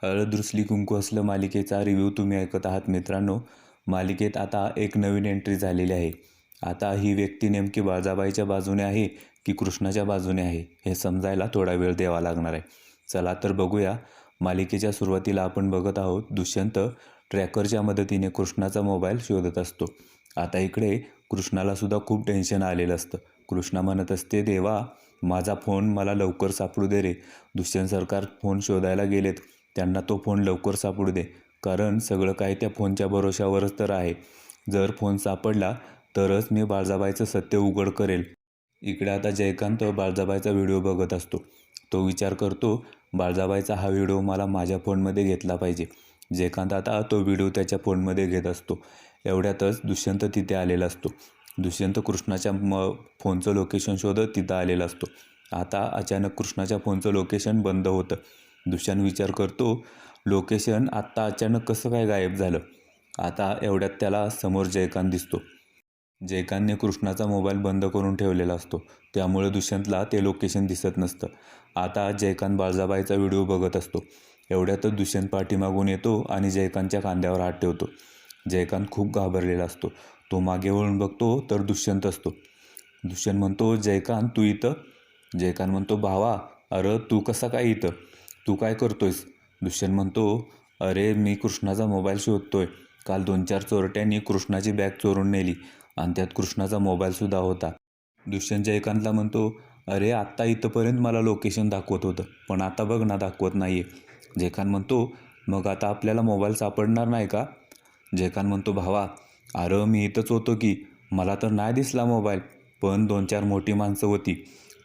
हळद रुसली कुंकू असलं मालिकेचा रिव्ह्यू तुम्ही ऐकत आहात मित्रांनो. मालिकेत आता एक नवीन एंट्री झालेली आहे. आता ही व्यक्ती नेमकी बाळजाबाईच्या बाजूने आहे की कृष्णाच्या बाजूने आहे हे समजायला थोडा वेळ द्यावा लागणार आहे. चला तर बघूया. मालिकेच्या सुरुवातीला आपण बघत आहोत दुष्यंत ट्रॅकरच्या मदतीने कृष्णाचा मोबाईल शोधत असतो. आता इकडे कृष्णाला सुद्धा खूप टेन्शन आलेलं असतं. कृष्णा म्हणत असते, देवा माझा फोन मला लवकर सापडू दे रे. दुष्यंत सरकार फोन शोधायला गेलेत, त्यांना तो फोन लवकर सापडू दे, कारण सगळं काय त्या फोनच्या भरोश्यावरच तर आहे. जर फोन सापडला तरच मी बाळजाबाईचं सत्य उघड करेल. इकडे आता जयकांत बाळजाबाईचा व्हिडिओ बघत असतो. तो विचार करतो, बाळजाबाईचा हा व्हिडिओ मला माझ्या फोनमध्ये घेतला पाहिजे. जयकांत आता तो व्हिडिओ त्याच्या फोनमध्ये घेत असतो. एवढ्यातच दुष्यंत तिथे आलेला असतो. दुष्यंत कृष्णाच्या फोनचं लोकेशन शोधत तिथं आलेला असतो. आता अचानक कृष्णाच्या फोनचं लोकेशन बंद होतं. दुष्यंत विचार करतो, लोकेशन आत्ता अचानक कसं काय गायब झालं. आता एवढ्यात त्याला समोर जयकांत दिसतो. जयकांतने कृष्णाचा मोबाईल बंद करून ठेवलेला असतो, त्यामुळे दुष्यंतला ते लोकेशन दिसत नसतं. आता जयकांत बाळजाबाईचा व्हिडिओ बघत असतो. एवढ्यातच दुष्यंत पाठीमागून येतो आणि जयकांतच्या खांद्यावर हात ठेवतो. जयकांत खूप घाबरलेला असतो. तो मागे वळून बघतो तर दुष्यंत असतो. दुष्यंत म्हणतो, जयकांत तू इथं? जयकांत म्हणतो, भावा अरे तू कसा काय इथं? तू काय करतोयस? दुष्यंत म्हणतो, अरे मी कृष्णाचा मोबाईल शोधतोय. काल 2-4 चोरट्यांनी कृष्णाची बॅग चोरून नेली आणि त्यात कृष्णाचा मोबाईलसुद्धा होता. दुष्यंत जयकांतला म्हणतो, अरे आत्ता इथंपर्यंत मला लोकेशन दाखवत होतं, पण आता बघ ना दाखवत नाही आहे. जयकांत म्हणतो, मग आता आपल्याला मोबाईल सापडणार नाही का? जयकांत म्हणतो, भावा अरे मी इथंच होतो की, मला तर नाही दिसला मोबाईल, पण 2-4 मोठी माणसं होती,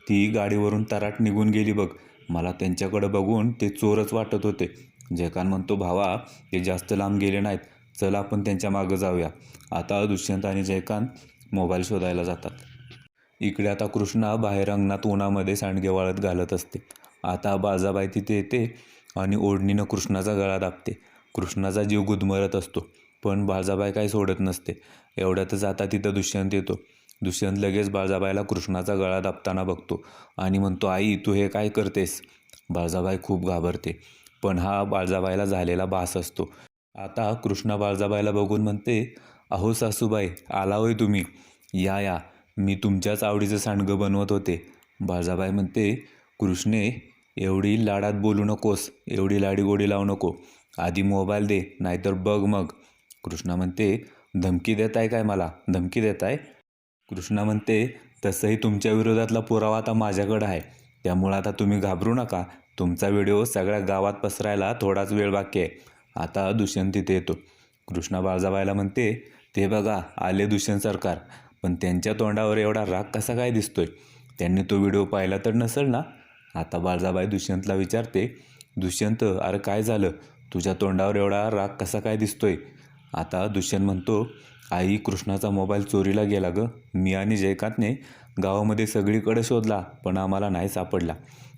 ती गाडीवरून तराट निघून गेली बघ. मला त्यांच्याकडे बघून ते चोरच वाटत होते. जयकांत म्हणतो, भावा ते जास्त लांब गेले नाहीत, चल आपण त्यांच्या मागं जाऊया. आता दुष्यंत आणि जयकांत मोबाईल शोधायला जातात. इकडे आता कृष्णा बाहेर अंगणात उन्हामध्ये सांडगे वाळत घालत असते. आता बाळजाबाई तिथे येते आणि ओढणीनं कृष्णाचा गळा दाबते. कृष्णाचा जीव गुदमरत असतो, पण बाळजाबाई काही सोडत नसते. एवढ्यातच आता तिथं दुष्यंत येतो. दुष्यंत लगेच बाळजाबाईला कृष्णाचा गळा दाबताना बघतो आणि म्हणतो, आई तू हे काय करतेस? बाळजाबाई खूप घाबरते, पण हा बाळजाबाईला झालेला भास असतो. आता कृष्णा बाळजाबाईला बघून म्हणते, अहो सासूबाई आला होय तुम्ही, या या, मी तुमच्याच आवडीचं सांडगं बनवत होते. बाळजाबाई म्हणते, कृष्णे एवढी लाडात बोलू नकोस, एवढी लाडीगोडी लावू नको, आधी मोबाईल दे नाहीतर बघ मग. कृष्णा म्हणते, धमकी देताय काय, मला धमकी देताय? कृष्णा म्हणते, तसंही तुमच्या विरोधातला पुरावा आता माझ्याकडे आहे, त्यामुळं आता तुम्ही घाबरू नका. तुमचा व्हिडिओ सगळ्या गावात पसरायला थोडाच वेळ बाकी आहे. आता दुष्यंत तिथे येतो. कृष्णा बाळजाबाईला म्हणते, ते बघा आले दुष्यंत सरकार, पण त्यांच्या तोंडावर एवढा राग कसा काय दिसतोय? त्यांनी तो व्हिडिओ पाहिला तर नसेल ना? आता बाळजाबाई दुष्यंतला विचारते, दुष्यंत अरे काय झालं? तुझ्या तोंडावर एवढा राग कसा काय दिसतोय? आता दुष्यंत म्हणतो, आई कृष्णाचा मोबाईल चोरीला गेला गं. मी आणि जयकांतने गावामध्ये सगळीकडे शोधला, पण आम्हाला नाही सापडला.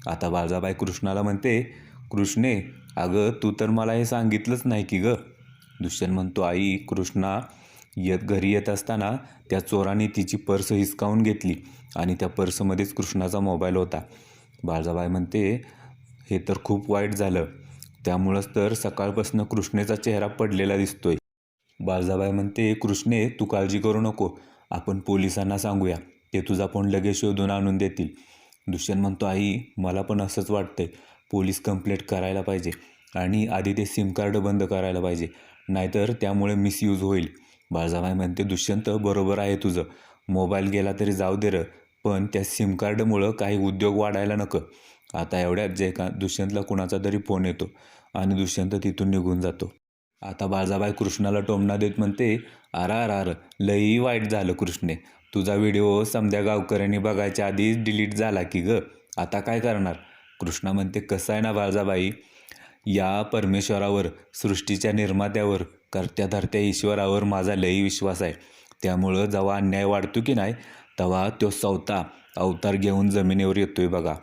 आता बाळजाबाई कृष्णाला म्हणते, कृष्णे अगं तू तर मला हे सांगितलंच नाही की गं. दुष्यंत म्हणतो, आई कृष्णा घरी येत असताना त्या चोरांनी तिची पर्स हिसकावून घेतली आणि त्या पर्समध्येच कृष्णाचा मोबाईल होता. बाळजाबाई म्हणते, हे तर खूप वाईट झालं, त्यामुळंच तर सकाळपासून कृष्णेचा चेहरा पडलेला दिसतोय. बाळजाबाई म्हणते, कृष्णे तू काळजी करू नको, आपण पोलिसांना सांगूया, ते तुझा फोन लगेच शोधून आणून देतील. दुष्यंत म्हणतो, आई मला पण असंच वाटतंय, पोलीस कंप्लेंट करायला पाहिजे आणि आधी ते सिम कार्ड बंद करायला पाहिजे, नाहीतर त्यामुळे मिसयूज होईल. बाळजाबाई म्हणते, दुष्यंत बरोबर आहे तुझं, मोबाईल गेला तरी जाऊ दे रं, पण त्या सिम कार्डमुळं काही उद्योग वाढायला नको. आता एवढ्यात दुष्यंतला कुणाचा तरी फोन येतो आणि दुष्यंत तिथून निघून जातो. आता बाळजाबाई कृष्णाला टोमणा देत म्हणते, अर लई वाईट झालं कृष्णे, तुझा व्हिडिओ समध्या गावकऱ्यांनी बघायच्या आधीच डिलीट झाला की गं, आता काय करणार? कृष्णा म्हणते, कसं आहे ना बाळजाबाई, या परमेश्वरावर, सृष्टीच्या निर्मात्यावर, करत्या धरत्या ईश्वरावर माझा लई विश्वास आहे. त्यामुळं जेव्हा अन्याय वाढतो की नाही, तेव्हा तो स्वतः अवतार घेऊन जमिनीवर येतोय बघा.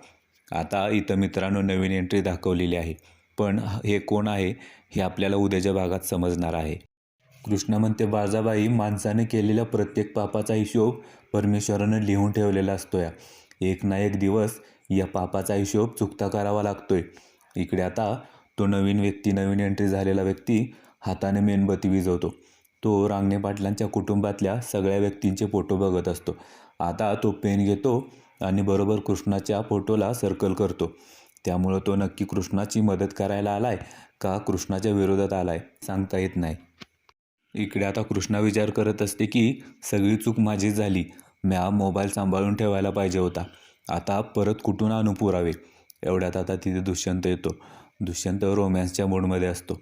आता इथं मित्रांनो नवीन एंट्री दाखवलेली आहे, पण हे कोण आहे हे आपल्याला उद्याच्या भागात समजणार आहे. कृष्णा म्हणते, बाळजाबाई माणसाने केलेल्या प्रत्येक पापाचा हिशोब परमेश्वरानं लिहून ठेवलेला असतो. एक ना एक दिवस या पापाचा हिशोब चुकता करावा लागतोय. इकडे आता तो नवीन एंट्री झालेला व्यक्ती हाताने मेणबत्ती विझवतो. तो रांगणे पाटलांच्या कुटुंबातल्या सगळ्या व्यक्तींचे फोटो बघत असतो. आता तो पेन घेतो आणि बरोबर कृष्णाच्या फोटोला सर्कल करतो. त्यामुळं तो नक्की कृष्णाची मदत करायला आलाय का कृष्णाच्या विरोधात आलाय सांगता येत नाही. इकडे आता कृष्णा विचार करत असते की सगळी चूक माझीच झाली. म्या मोबाईल सांभाळून ठेवायला पाहिजे होता. आता परत कुठून आणू पुरावे. एवढ्यात आता तिथे दुष्यंत येतो. दुष्यंत रोमॅन्सच्या मूडमध्ये असतो.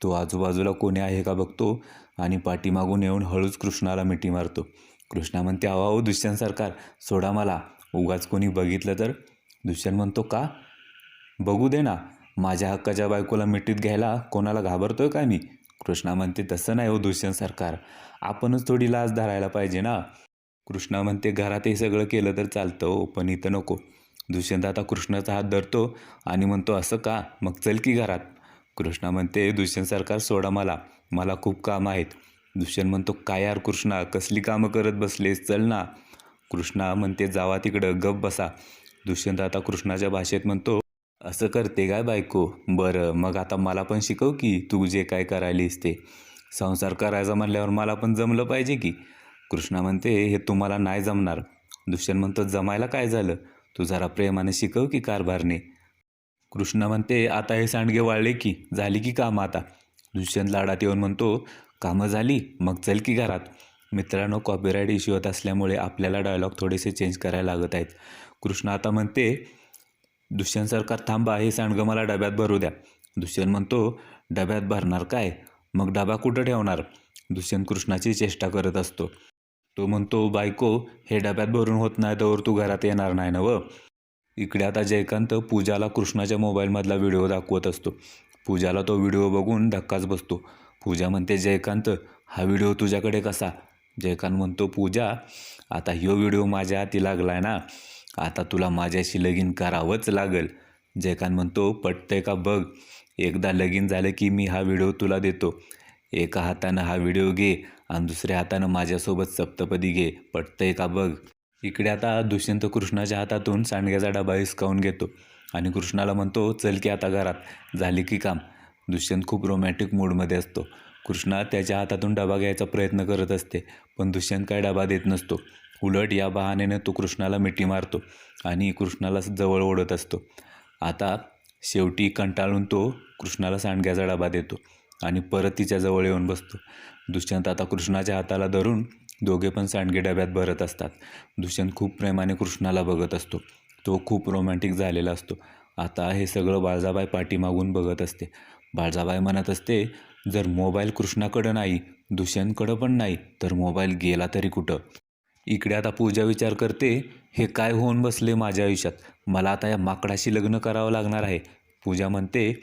तो आजूबाजूला कोणी आहे का बघतो आणि पाठीमागून येऊन हळूच कृष्णाला मिठी मारतो. कृष्णा म्हणते, अहो दुष्यंत सरकार सोडा मला, उगाच कोणी बघितलं तर. दुष्यंत म्हणतो, का? बघू दे ना, माझ्या हक्काच्या बायकोला मिठीत घ्यायला कोणाला घाबरतोय का मी? कृष्णा म्हणते, तसं नाही हो दुष्यंत सरकार, आपणच थोडी लाज धरायला पाहिजे ना. कृष्णा म्हणते, घरात हे सगळं केलं तर चालतं हो, पण इथं नको. दुष्यंत आता कृष्णाचा हात धरतो आणि म्हणतो, असं का? मग चल की घरात. कृष्णा म्हणते, दुष्यंत सरकार सोडा मला खूप कामं आहेत. दुष्यंत म्हणतो, काय यार कृष्णा, कसली कामं करत बसलेस, चल ना. कृष्णा म्हणते, जावा तिकडं, गप बसा. दुष्यंत आता कृष्णाच्या भाषेत म्हणतो, असं करते काय बायको? बरं मग आता मला पण शिकव की तू जे काय करायलीस ते. संसार करायचा म्हणल्यावर मला पण जमलं पाहिजे की. कृष्णा म्हणते, हे तुम्हाला नाही जमणार. दुष्यंत म्हणतो, जमायला काय झालं? तू जरा प्रेमाने शिकव की कारभारने. कृष्णा म्हणते, आता हे सांडगे वाळले की, झाली की कामं आता. दुष्यंत लाडात येऊन म्हणतो, कामं झाली? मग चल की घरात. मित्रांनो, कॉपीराईट इश्यू होत असल्यामुळे आपल्याला डायलॉग थोडेसे चेंज करायला लागत आहेत. कृष्णा आता म्हणते, दुष्यंत सरकार थांबा, हे सांडगं मला डब्यात भरू द्या. दुष्यंत म्हणतो, डब्यात भरणार काय? मग डबा कुठं ठेवणार? दुष्यंत कृष्णाची चेष्टा करत असतो. तो म्हणतो, बायको, हे डब्यात भरून होत नाही तर तू घरात येणार नाही ना व. इकडे आता जयकांत पूजाला कृष्णाच्या मोबाईलमधला व्हिडिओ दाखवत असतो. पूजाला तो व्हिडिओ बघून धक्काच बसतो. पूजा म्हणते, जयकांत, हा व्हिडिओ तुझ्याकडे कसा? जयकांत म्हणतो, पूजा, आता ह्यो व्हिडिओ माझ्या हाती लागलाय ना, आता तुला माझ्याशी लगीन करावंच लागल. जयकांत म्हणतो, पटतंय का बघ, एकदा लगीन झालं की मी हा व्हिडिओ तुला देतो. एका हातानं हा व्हिडिओ घे आणि दुसऱ्या हातानं माझ्यासोबत सप्तपदी घे, पटतंय का बघ. इकडे आता दुष्यंत कृष्णाच्या हातातून सांडग्याचा डबा हिसकावून घेतो आणि कृष्णाला म्हणतो, चल की आता घरात, झाली की काम. दुष्यंत खूप रोमॅन्टिक मूडमध्ये असतो. कृष्णा त्याच्या हातातून डबा घ्यायचा प्रयत्न करत असते, पण दुष्यंत काय डबा देत नसतो. उलट या बहाण्याने तो कृष्णाला मिठी मारतो आणि कृष्णाला जवळ ओढत असतो. आता शेवटी कंटाळून तो कृष्णाला सांडग्याचा डबा देतो आणि परत तिच्याजवळ येऊन बसतो. दुष्यंत आता कृष्णाच्या हाताला धरून दोघे पण सांडगे डब्यात भरत असतात. दुष्यंत खूप प्रेमाने कृष्णाला बघत असतो. तो खूप रोमॅन्टिक झालेला असतो. आता हे सगळं बाळजाबाई पाठीमागून बघत असते. बाळजाबाई म्हणत असते, जर मोबाईल कृष्णाकडं नाही, दुष्यंतकडं पण नाही, तर मोबाईल गेला तरी कुठं. इकडे आता पूजा विचार करते, हे काय होऊन बसले माझ्या आयुष्यात, मला आता या माकडाशी लग्न करावं लागणार आहे. पूजा म्हणते,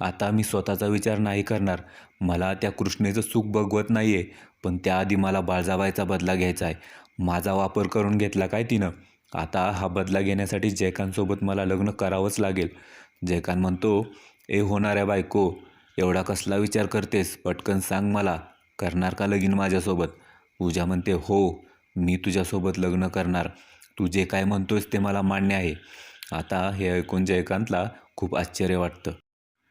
आता मी स्वतःचा विचार नाही करणार, मला त्या कृष्णेचं सुख बघवत नाही आहे, पण त्याआधी मला बाळजाबाईचा बदला घ्यायचा आहे. माझा वापर करून घेतला काय तिनं, आता हा बदला घेण्यासाठी जयकांतसोबत मला लग्न करावंच लागेल. जयकांत म्हणतो, ए होणाऱ्या बायको, एवढा कसला विचार करतेस, पटकन सांग मला, करणार का लगीन माझ्यासोबत? पूजा म्हणते, हो, मी तुझ्यासोबत लग्न करणार, तू जे काय म्हणतोयस ते मला मान्य आहे. आता हे ऐकून जयकांतला खूप आश्चर्य वाटतं.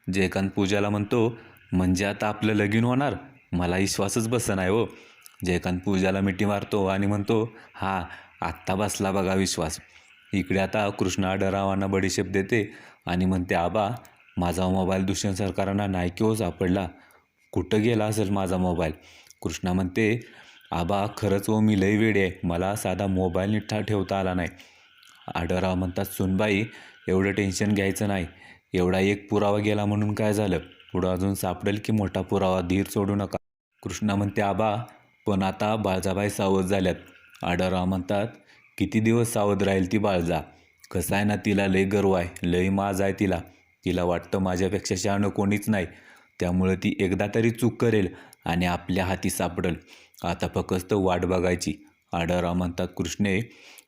जयकांत पूजाला म्हणतो, म्हणजे आता आपलं लगीन होणार? मला विश्वासच बसना आहे हो. जयकांत पूजाला मिठी मारतो आणि म्हणतो, हा, आत्ता बसला बघा विश्वास. इकडे आता कृष्णा डरावांना बडीशेप देते आणि म्हणते, आबा, माझा मोबाईल दुष्यंत सरकारांना नाही की हो सापडला, कुठं गेला असेल माझा मोबाईल. कृष्णा म्हणते, आबा खरंच हो, मी लई वेडी आहे, मला साधा मोबाईल नीट ठेवता आला नाही. आढळराव म्हणतात, सुनबाई, एवढं टेन्शन घ्यायचं नाही, एवढा एक पुरावा गेला म्हणून काय झालं, पुढं अजून सापडेल की मोठा पुरावा, धीर सोडू नका. कृष्णा म्हणते, आबा, पण आता बाळजाबाई सावध झाल्यात. आढळराव म्हणतात, किती दिवस सावध राहील ती बाळजा, कसं आहे ना, तिला लई गर्व आहे, लई माज आहे तिला, तिला वाटतं माझ्यापेक्षा शहाणं कोणीच नाही, त्यामुळं ती एकदा तरी चूक करेल आणि आपल्या हाती सापडेल, आता फक्त वाट बघायची. आढळराव म्हणतात, कृष्णे,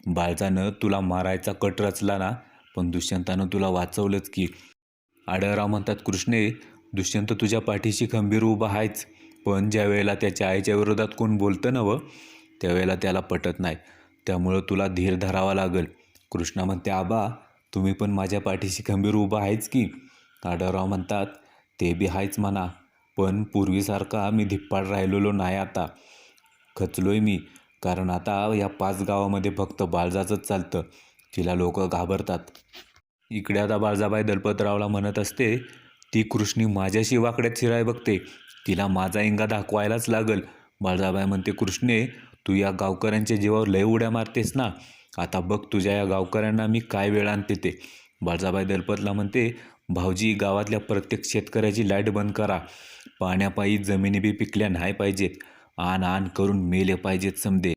बाळजानं तुला मारायचा कट रचला ना, पण दुष्यंतानं तुला वाचवलंच की. आढळराव म्हणतात, कृष्णे, दुष्यंत तुझ्या पाठीशी खंबीर उभा आहेच, पण ज्या वेळेला त्याच्या आईच्या विरोधात कोण बोलतं ना त्यावेळेला त्याला पटत नाही, त्यामुळं तुला धीर धरावा लागेल. कृष्णा म्हणते, आबा, तुम्ही पण माझ्या पाठीशी खंबीर उभा आहेच की. आढळराव म्हणतात, ते बी आहेच म्हणा, पण पूर्वीसारखा मी धिप्पाड राहिलेलो नाही आता. खचलोय मी, कारण आता या 5 गावामध्ये फक्त बाळजाचंच चालतं. तिला लोक घाबरतात. इकडे आता बाळजाबाई दलपतरावला म्हणत असते, ती कृष्णी माझ्याशी वाकड्यात शिराय बघते, तिला माझा इंगा दाखवायलाच लागल. बाळजाबाई म्हणते, कृष्णे, तू या गावकऱ्यांच्या जीवावर लय उड्या मारतेस ना, आता बघ तुझ्या या गावकऱ्यांना मी काय वेळ आणते ते. बाळजाबाई दलपतला म्हणते, भाऊजी, गावातल्या प्रत्येक शेतकऱ्याची लाईट बंद करा. पाण्यापायी जमिनी बी पिकल्या नाही पाहिजेत. आण आण करून मेले पाहिजेत समदे.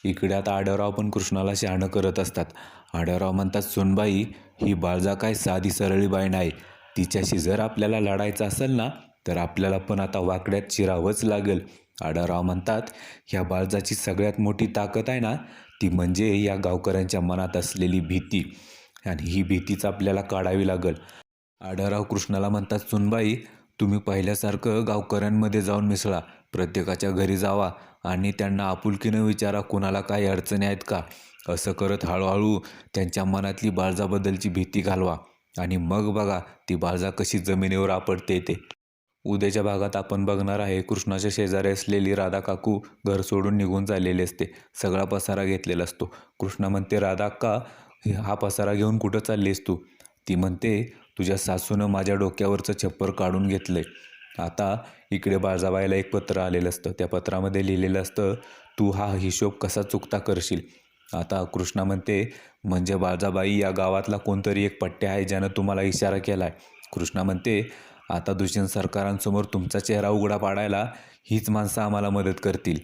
इकडे आता आढळराव पण कृष्णाला शहाणं करत असतात. आढळराव म्हणतात, सोनबाई, ही बाळजा काय साधी सरळी बाई नाही. तिच्याशी जर आपल्याला लढायचं असेल ना, तर आपल्याला पण आता वाकड्यात शिरावंच लागेल. आढळराव म्हणतात, ह्या बाळजाची सगळ्यात मोठी ताकद आहे ना, ती म्हणजे या गावकऱ्यांच्या मनात असलेली भीती, आणि ही भीतीच आपल्याला काढावी लागेल. आढळराव कृष्णाला म्हणतात, सुनबाई, तुम्ही पहिल्यासारखं गावकऱ्यांमध्ये जाऊन मिसळा. प्रत्येकाच्या घरी जावा आणि त्यांना आपुलकीनं विचारा कुणाला काही अडचणी आहेत का. असं करत हळूहळू त्यांच्या मनातली बाळजाबद्दलची भीती घालवा, आणि मग बघा ती बाळजा कशी जमिनीवर आपटते ते. उद्याच्या भागात आपण बघणार आहे, कृष्णाच्या शेजारी असलेली राधा काकू घर सोडून निघून चाललेली असते. सगळा पसारा घेतलेला असतो. कृष्णा म्हणते, राधा अक्का, हा पसारा घेऊन कुठं चाललीस तू? ती म्हणते, तुझ्या सासूनं माझ्या डोक्यावरचं छप्पर काढून घेतलंय. आता इकडे बाळजाबाईला एक पत्र आलेलं असतं. त्या पत्रामध्ये लिहिलेलं असतं, तू हा हिशोब कसा चुकता करशील. आता कृष्णा म्हणते, म्हणजे बाळजाबाई, या गावातला कोणतरी एक पट्ट्या आहे ज्यानं तुम्हाला इशारा केला आहे. कृष्णा म्हणते, आता दुष्यंत सरकारांसमोर तुमचा चेहरा उघडा पाडायला हीच माणसं आम्हाला मदत करतील.